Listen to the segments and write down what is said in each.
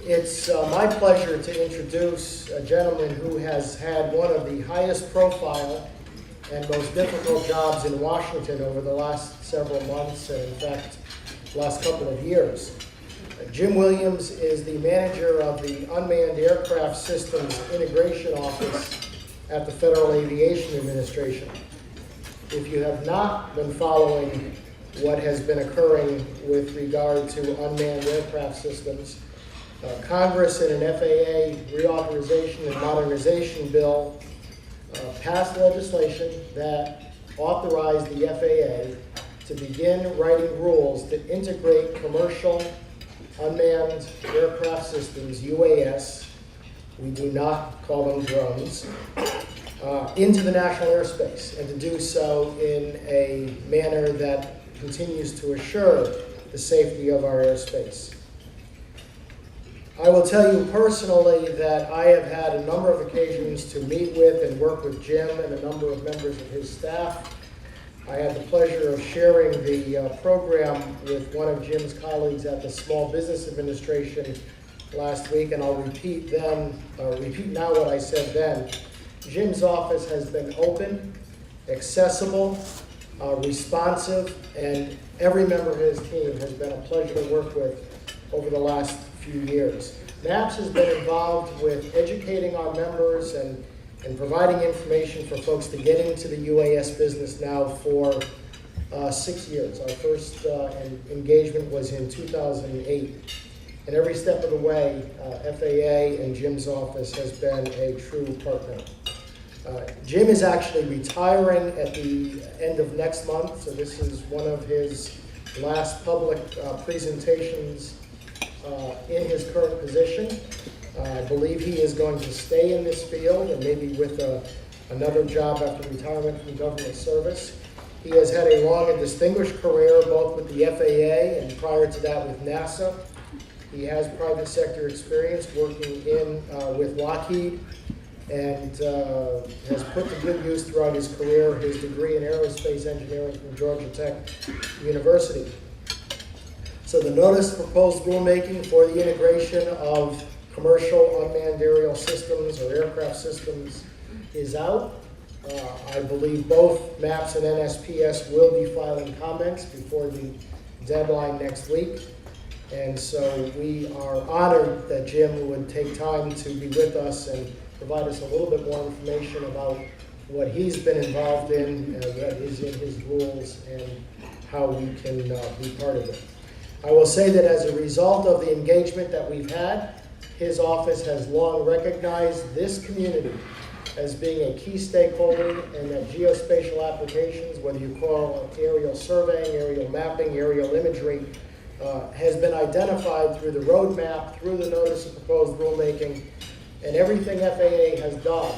It's my pleasure to introduce a gentleman who has had one of the highest profile and most difficult jobs in Washington over the last several months, and in fact, last couple of years. Jim Williams is the manager of the Unmanned Aircraft Systems Integration Office at the Federal Aviation Administration. If you have not been following what has been occurring with regard to unmanned aircraft systems, Congress in an FAA Reauthorization and Modernization Bill passed legislation that authorized the FAA to begin writing rules to integrate commercial unmanned aircraft systems, UAS, we do not call them drones, into the national airspace, and to do so in a manner that continues to assure the safety of our airspace. I will tell you personally that I have had a number of occasions to meet with and work with Jim and a number of members of his staff. I had the pleasure of sharing the program with one of Jim's colleagues at the Small Business Administration last week, and I'll repeat now what I said then. Jim's office has been open, accessible, responsive, and every member of his team has been a pleasure to work with over the last few years. MAPS has been involved with educating our members and providing information for folks to get into the UAS business now for 6 years. Our first engagement was in 2008. And every step of the way, FAA and Jim's office has been a true partner. Jim is actually retiring at the end of next month, so this is one of his last public presentations in his current position. I believe he is going to stay in this field and maybe with another job after retirement from government service. He has had a long and distinguished career both with the FAA and prior to that with NASA. He has private sector experience working with Lockheed and has put to good use throughout his career his degree in aerospace engineering from Georgia Tech University. So the notice of proposed rulemaking for the integration of commercial unmanned aerial systems or aircraft systems is out. I believe both MAPS and NSPS will be filing comments before the deadline next week. And so we are honored that Jim would take time to be with us and provide us a little bit more information about what he's been involved in, what is in his rules, and how we can be part of it. I will say that as a result of the engagement that we've had, his office has long recognized this community as being a key stakeholder, and that geospatial applications, whether you call it aerial surveying, aerial mapping, aerial imagery, has been identified through the roadmap, through the notice of proposed rulemaking, and everything FAA has done,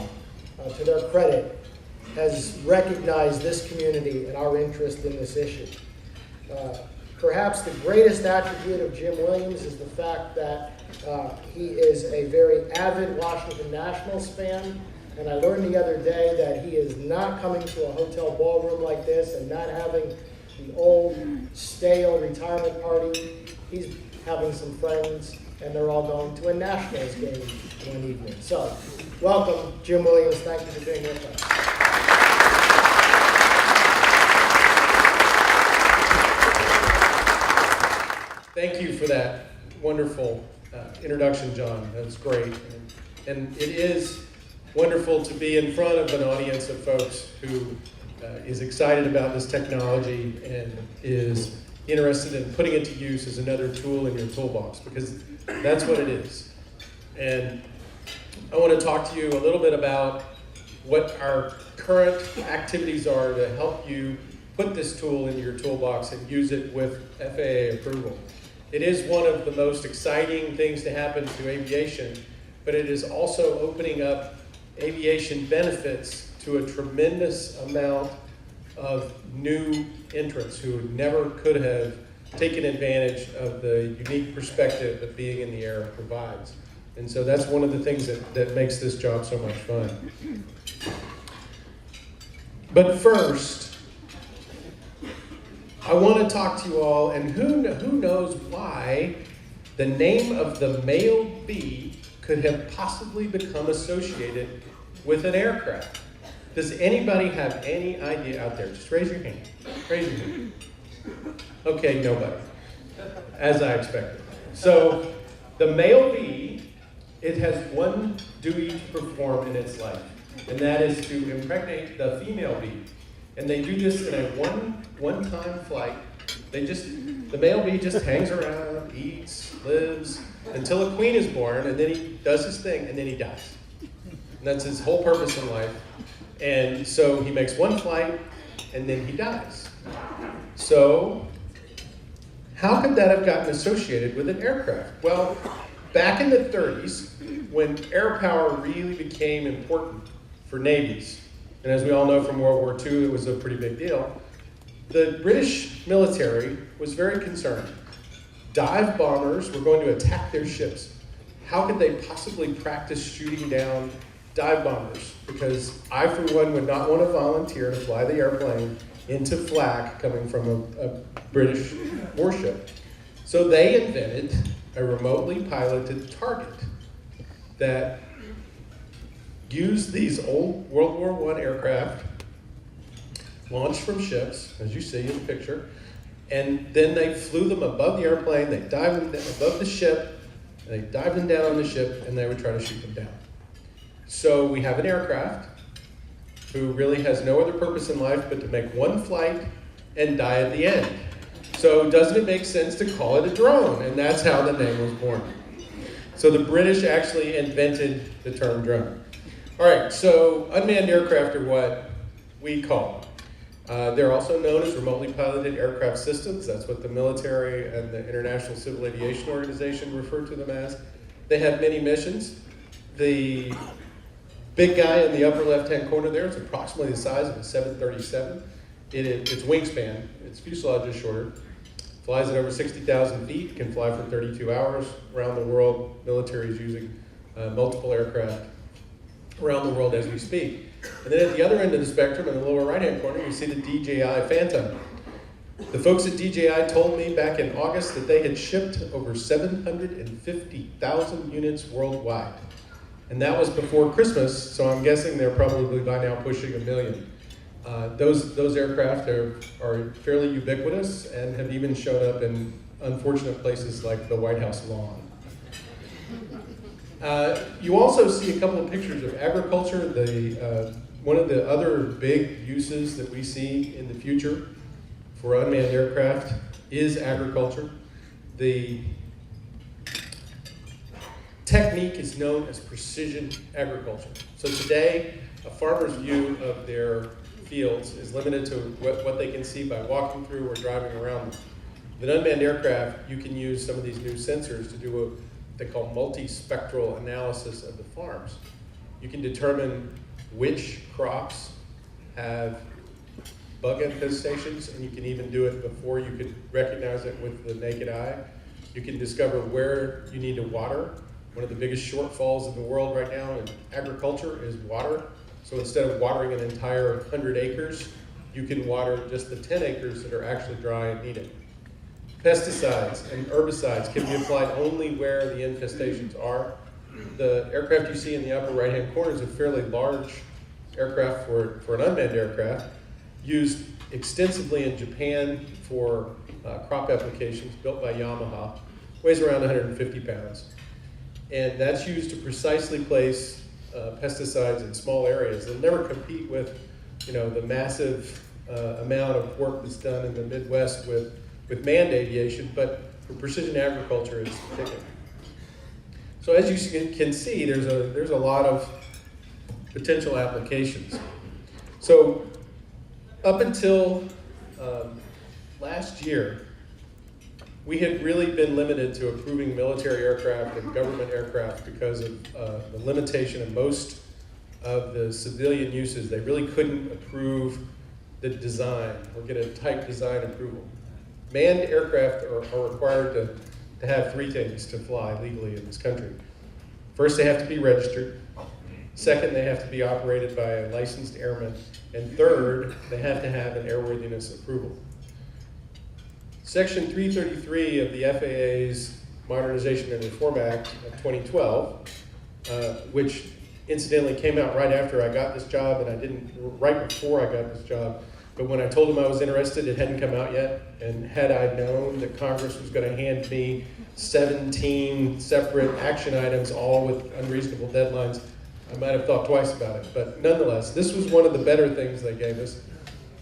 to their credit, has recognized this community and our interest in this issue. Perhaps the greatest attribute of Jim Williams is the fact that he is a very avid Washington Nationals fan, and I learned the other day that he is not coming to a hotel ballroom like this and not having the old, stale retirement party. He's having some friends, and they're all going to a Nationals game one evening. So, welcome, Jim Williams. Thank you for being with us. Thank you for that wonderful introduction, John. That was great. And it is wonderful to be in front of an audience of folks who is excited about this technology and is interested in putting it to use as another tool in your toolbox, because that's what it is. And I want to talk to you a little bit about what our current activities are to help you put this tool into your toolbox and use it with FAA approval. It is one of the most exciting things to happen to aviation, but it is also opening up aviation benefits to a tremendous amount of new entrants who never could have taken advantage of the unique perspective that being in the air provides. And so that's one of the things that makes this job so much fun. But first, I want to talk to you all, and who knows why the name of the male bee could have possibly become associated with an aircraft. Does anybody have any idea out there? Just raise your hand. Raise your hand. Okay, nobody. As I expected. So the male bee, it has one duty to perform in its life, and that is to impregnate the female bee. And they do this in a one-time flight. The male bee just hangs around, eats, lives, until a queen is born, and then he does his thing, and then he dies. And that's his whole purpose in life. And so he makes one flight, and then he dies. So how could that have gotten associated with an aircraft? Well, back in the 30s, when air power really became important for navies, and as we all know from World War II, it was a pretty big deal, the British military was very concerned. Dive bombers were going to attack their ships. How could they possibly practice shooting down dive bombers? Because I, for one, would not want to volunteer to fly the airplane into flak coming from a British warship. So they invented a remotely piloted target that used these old World War I aircraft launched from ships, as you see in the picture, and then they flew them above the airplane, they dived them above the ship, and they dived them down on the ship, and they would try to shoot them down. So we have an aircraft who really has no other purpose in life but to make one flight and die at the end. So doesn't it make sense to call it a drone? And that's how the name was born. So the British actually invented the term drone. All right, so unmanned aircraft are what we call them. They're also known as remotely piloted aircraft systems. That's what the military and the International Civil Aviation Organization refer to them as. They have many missions. The big guy in the upper left-hand corner there is approximately the size of a 737. Its wingspan, its fuselage is shorter. Flies at over 60,000 feet, can fly for 32 hours around the world. Military is using multiple aircraft around the world as we speak. And then at the other end of the spectrum, in the lower right-hand corner, you see the DJI Phantom. The folks at DJI told me back in August that they had shipped over 750,000 units worldwide. And that was before Christmas, so I'm guessing they're probably by now pushing 1 million. Those aircraft are fairly ubiquitous and have even shown up in unfortunate places like the White House lawn. You also see a couple of pictures of agriculture. One of the other big uses that we see in the future for unmanned aircraft is agriculture. The technique is known as precision agriculture. So today, a farmer's view of their fields is limited to what they can see by walking through or driving around them. With an unmanned aircraft, you can use some of these new sensors to do what they call multispectral analysis of the farms. You can determine which crops have bug infestations, and you can even do it before you could recognize it with the naked eye. You can discover where you need to water. One of the biggest shortfalls in the world right now in agriculture is water. So instead of watering an entire 100 acres, you can water just the 10 acres that are actually dry and need it. Pesticides and herbicides can be applied only where the infestations are. The aircraft you see in the upper right-hand corner is a fairly large aircraft for an unmanned aircraft, used extensively in Japan for crop applications, built by Yamaha, weighs around 150 pounds. And that's used to precisely place pesticides in small areas. They'll never compete with, the massive amount of work that's done in the Midwest with manned aviation, but for precision agriculture, it's ticking. So as you can see, there's a lot of potential applications. So up until last year, we had really been limited to approving military aircraft and government aircraft because of the limitation of most of the civilian uses. They really couldn't approve the design or get a type design approval. Manned aircraft are required to have three things to fly legally in this country. First, they have to be registered. Second, they have to be operated by a licensed airman. And third, they have to have an airworthiness approval. Section 333 of the FAA's Modernization and Reform Act of 2012, which incidentally came out right after I got this job, and right before I got this job. But when I told them I was interested, it hadn't come out yet. And had I known that Congress was going to hand me 17 separate action items, all with unreasonable deadlines, I might have thought twice about it. But nonetheless, this was one of the better things they gave us.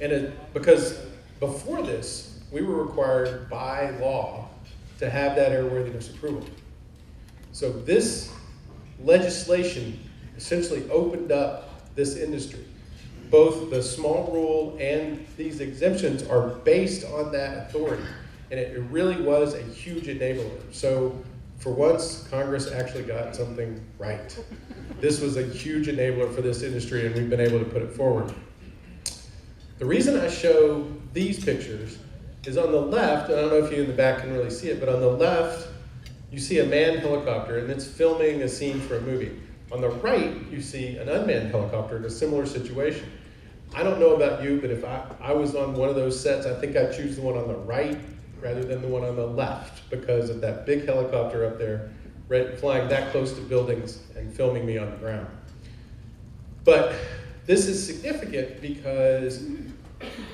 And because before this, we were required by law to have that airworthiness approval. So this legislation essentially opened up this industry. Both the small rule and these exemptions are based on that authority. And it really was a huge enabler. So for once, Congress actually got something right. This was a huge enabler for this industry, and we've been able to put it forward. The reason I show these pictures is on the left, and I don't know if you in the back can really see it, but on the left, you see a manned helicopter, and it's filming a scene for a movie. On the right, you see an unmanned helicopter in a similar situation. I don't know about you, but if I was on one of those sets, I think I'd choose the one on the right rather than the one on the left because of that big helicopter up there flying that close to buildings and filming me on the ground. But this is significant because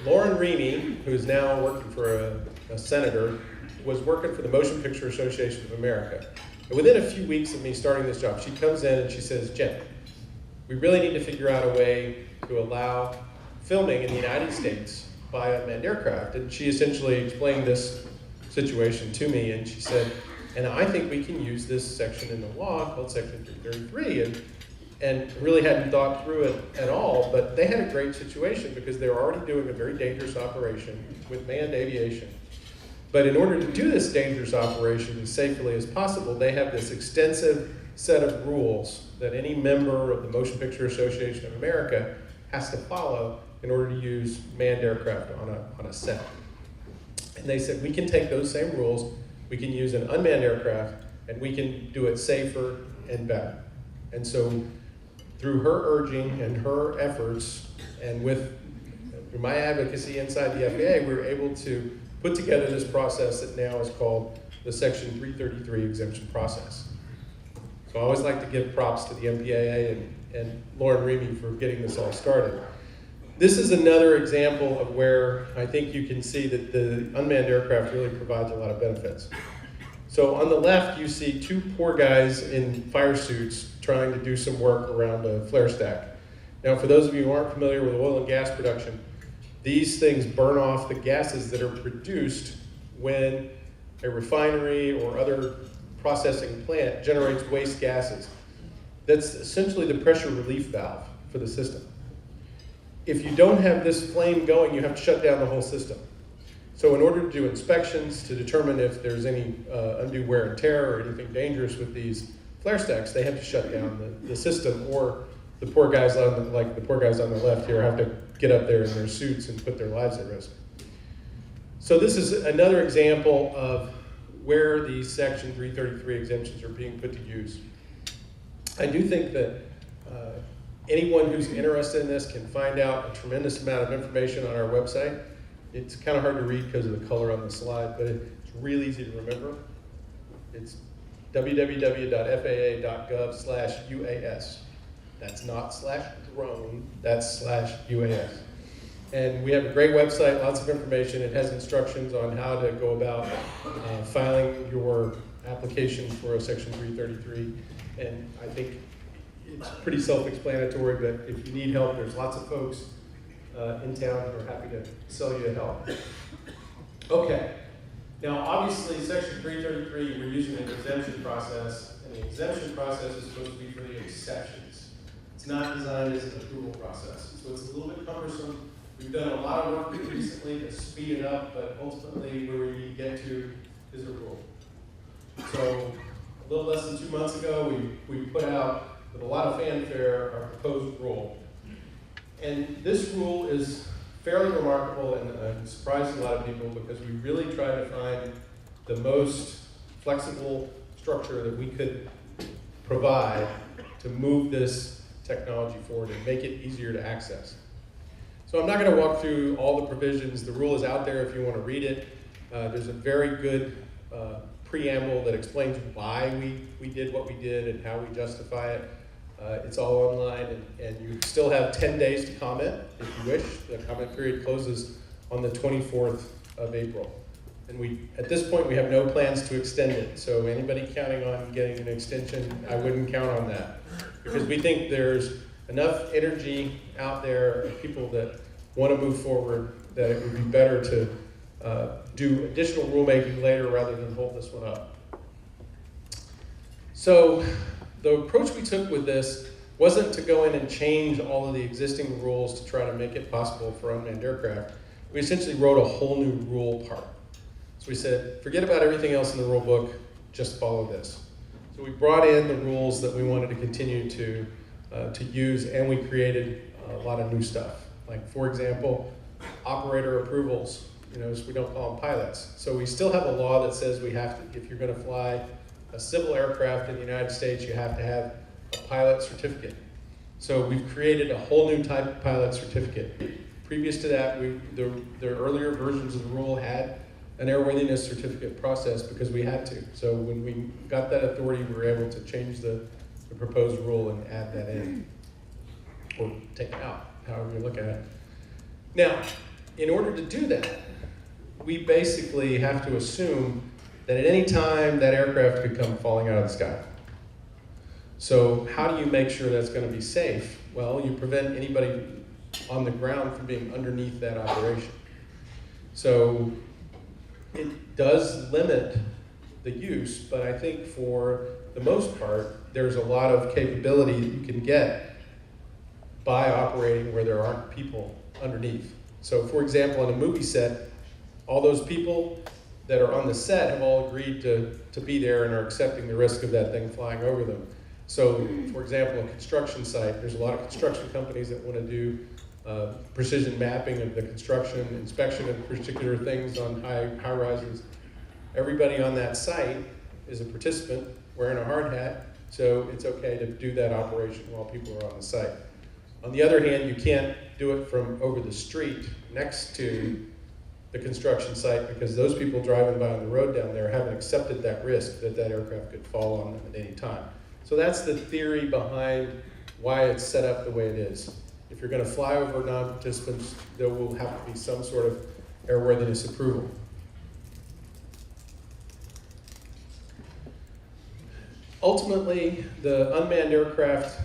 Lauren Reamy, who is now working for a senator, was working for the Motion Picture Association of America. And within a few weeks of me starting this job, she comes in and she says, Jen, we really need to figure out a way to allow filming in the United States by unmanned aircraft. And she essentially explained this situation to me, and she said, and I think we can use this section in the law called Section 333, and really hadn't thought through it at all, but they had a great situation because they were already doing a very dangerous operation with manned aviation. But in order to do this dangerous operation as safely as possible, they have this extensive set of rules that any member of the Motion Picture Association of America has to follow in order to use manned aircraft on a set. And they said, we can take those same rules, we can use an unmanned aircraft, and we can do it safer and better. And so through her urging and her efforts, and through my advocacy inside the FAA, we were able to put together this process that now is called the Section 333 exemption process. So I always like to give props to the MPAA and Lauren Reamy for getting this all started. This is another example of where I think you can see that the unmanned aircraft really provides a lot of benefits. So on the left, you see two poor guys in fire suits trying to do some work around a flare stack. Now, for those of you who aren't familiar with oil and gas production, these things burn off the gases that are produced when a refinery or other processing plant generates waste gases. That's essentially the pressure relief valve for the system. If you don't have this flame going, you have to shut down the whole system. So in order to do inspections to determine if there's any undue wear and tear or anything dangerous with these flare stacks, they have to shut down the system, or the poor guys on the left here have to get up there in their suits and put their lives at risk. So this is another example of where these Section 333 exemptions are being put to use. I do think that anyone who's interested in this can find out a tremendous amount of information on our website. It's kind of hard to read because of the color on the slide, but it's really easy to remember. It's www.faa.gov/UAS. That's not /drone, that's /UAS. And we have a great website, lots of information. It has instructions on how to go about filing your application for a Section 333. And I think it's pretty self-explanatory, but if you need help, there's lots of folks in town who are happy to sell you help. Okay, now obviously Section 333, we're using an exemption process, and the exemption process is supposed to be for the exceptions. It's not designed as an approval process, so it's a little bit cumbersome. We've done a lot of work recently to speed it up, but ultimately where we need to get to is a rule. So a little less than 2 months ago, we put out, with a lot of fanfare, our proposed rule. And this rule is fairly remarkable and surprised a lot of people because we really tried to find the most flexible structure that we could provide to move this technology forward and make it easier to access. So I'm not going to walk through all the provisions. The rule is out there if you want to read it. There's a very good preamble that explains why we did what we did and how we justify it. It's all online, and you still have 10 days to comment if you wish. The comment period closes on the 24th of April. And at this point, we have no plans to extend it. So anybody counting on getting an extension, I wouldn't count on that. Because we think there's enough energy out there of people that want to move forward that it would be better to do additional rulemaking later rather than hold this one up. So the approach we took with this wasn't to go in and change all of the existing rules to try to make it possible for unmanned aircraft. We essentially wrote a whole new rule part. So we said, forget about everything else in the rule book, just follow this. So we brought in the rules that we wanted to continue to use, and we created a lot of new stuff. Like, for example, operator approvals. So we don't call them pilots. So we still have a law that says we have to, if you're going to fly a civil aircraft in the United States, you have to have a pilot certificate. So we've created a whole new type of pilot certificate. Previous to that, the earlier versions of the rule had an airworthiness certificate process because we had to. So when we got that authority, we were able to change the proposed rule and add that in, or take it out, however you look at it. Now, in order to do that, we basically have to assume that at any time that aircraft could come falling out of the sky. So how do you make sure that's going to be safe? Well, you prevent anybody on the ground from being underneath that operation. So it does limit the use, but I think for the most part, there's a lot of capability that you can get by operating where there aren't people underneath. So for example, in a movie set, all those people that are on the set have all agreed to be there and are accepting the risk of that thing flying over them. So for example, a construction site, there's a lot of construction companies that want to do precision mapping of the construction, inspection of particular things on high rises. Everybody on that site is a participant wearing a hard hat, so it's okay to do that operation while people are on the site. On the other hand, you can't do it from over the street next to the construction site because those people driving by on the road down there haven't accepted that risk that that aircraft could fall on them at any time. So that's the theory behind why it's set up the way it is. If you're going to fly over non-participants, there will have to be some sort of airworthiness approval. Ultimately, the unmanned aircraft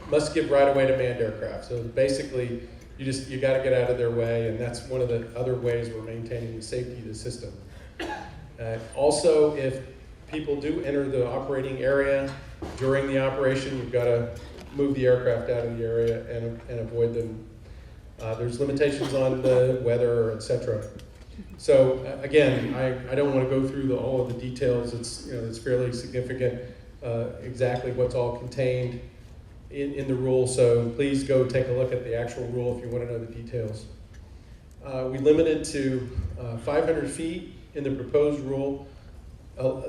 must give right-of-way to manned aircraft. So basically, you got to get out of their way, and that's one of the other ways we're maintaining the safety of the system. Also, if people do enter the operating area during the operation, you've got to move the aircraft out of the area and avoid them. There's limitations on the weather, etc. So again, I don't want to go through all of the details. It's fairly significant exactly what's all contained in the rule. So please go take a look at the actual rule if you want to know the details. We limited to 500 feet in the proposed rule.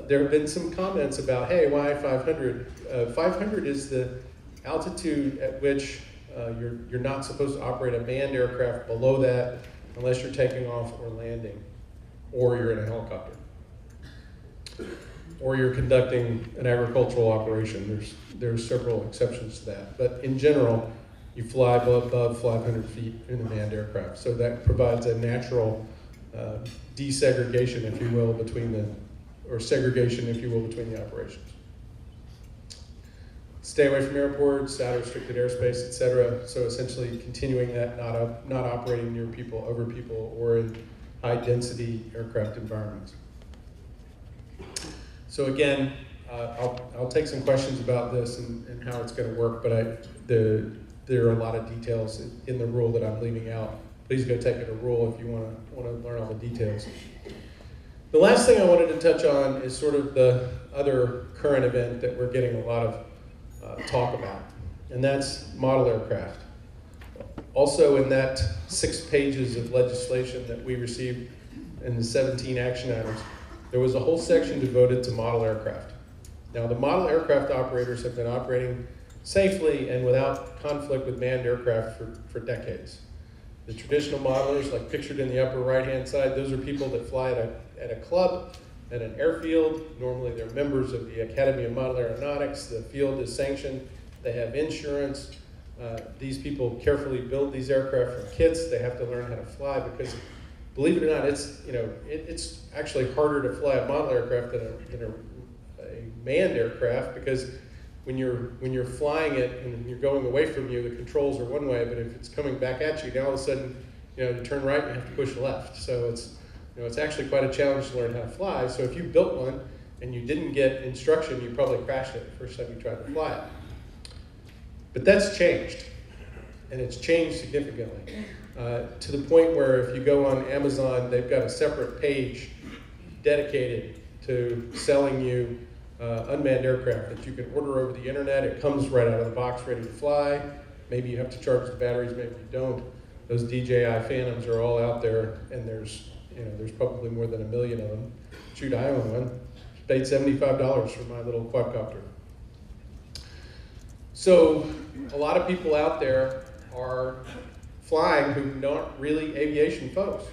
There have been some comments about, hey, why 500? 500 is the altitude at which you're not supposed to operate a manned aircraft below that unless you're taking off or landing, or you're in a helicopter, or you're conducting an agricultural operation. There's several exceptions to that. But in general, you fly above 500 feet in a manned aircraft. So that provides a natural desegregation, if you will, or segregation, if you will, between the operations. Stay away from airports, out of restricted airspace, etc. So essentially continuing that, not operating near people, over people, or in high density aircraft environments. So again, I'll take some questions about this and how it's going to work, but there are a lot of details in the rule that I'm leaving out. Please go take it a rule if you want to learn all the details. The last thing I wanted to touch on is sort of the other current event that we're getting a lot of talk about, and that's model aircraft. Also in that 6 pages of legislation that we received in the 17 action items, there was a whole section devoted to model aircraft. Now the model aircraft operators have been operating safely and without conflict with manned aircraft for decades. The traditional modelers, like pictured in the upper right-hand side, those are people that fly at a club at an airfield. Normally they're members of the Academy of Model Aeronautics. The field is sanctioned. They have insurance. These people carefully build these aircraft from kits. They have to learn how to fly because, believe it or not, it's actually harder to fly a model aircraft than a manned aircraft, because when you're flying it and you're going away from you, the controls are one way, but if it's coming back at you, now all of a sudden, you turn right and you have to push left. So it's actually quite a challenge to learn how to fly. So if you built one and you didn't get instruction, you probably crashed it the first time you tried to fly it. But that's changed, and it's changed significantly, to the point where if you go on Amazon, they've got a separate page dedicated to selling you unmanned aircraft that you can order over the internet. It comes right out of the box ready to fly. Maybe you have to charge the batteries, maybe you don't. Those DJI Phantoms are all out there, and there's probably more than 1 million of them. Shoot, I own one. Paid $75 for my little quadcopter. So a lot of people out there are flying who aren't really aviation folks.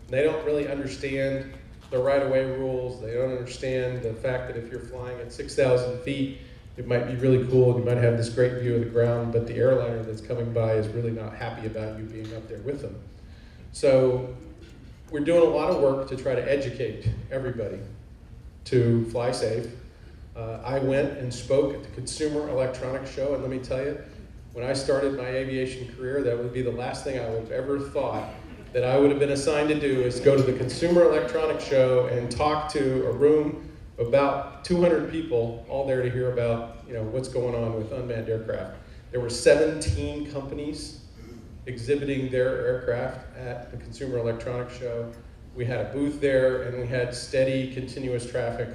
They don't really understand the right-of-way rules. They don't understand the fact that if you're flying at 6,000 feet, it might be really cool and you might have this great view of the ground, but the airliner that's coming by is really not happy about you being up there with them. So we're doing a lot of work to try to educate everybody to fly safe. I went and spoke at the Consumer Electronics Show, and let me tell you, when I started my aviation career, that would be the last thing I would have ever thought that I would have been assigned to do, is go to the Consumer Electronics Show and talk to a room of about 200 people, all there to hear about what's going on with unmanned aircraft. There were 17 companies exhibiting their aircraft at the Consumer Electronics Show. We had a booth there, and we had steady, continuous traffic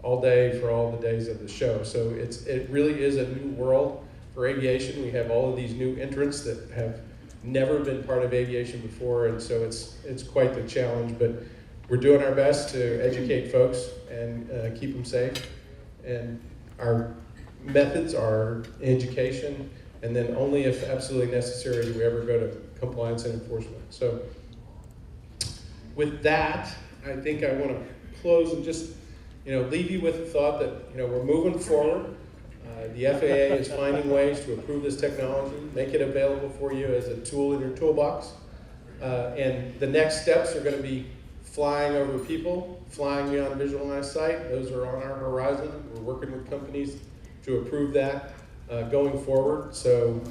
all day for all the days of the show. So it really is a new world for aviation. We have all of these new entrants that have never been part of aviation before, and so it's quite the challenge. But we're doing our best to educate folks and keep them safe. And our methods are education, and then only if absolutely necessary do we ever go to compliance and enforcement. So with that, I think I want to close and just leave you with the thought that we're moving forward. The FAA is finding ways to improve this technology, make it available for you as a tool in your toolbox. And the next steps are going to be flying over people, flying beyond visual line of sight. Those are on our horizon. We're working with companies to approve that going forward. So.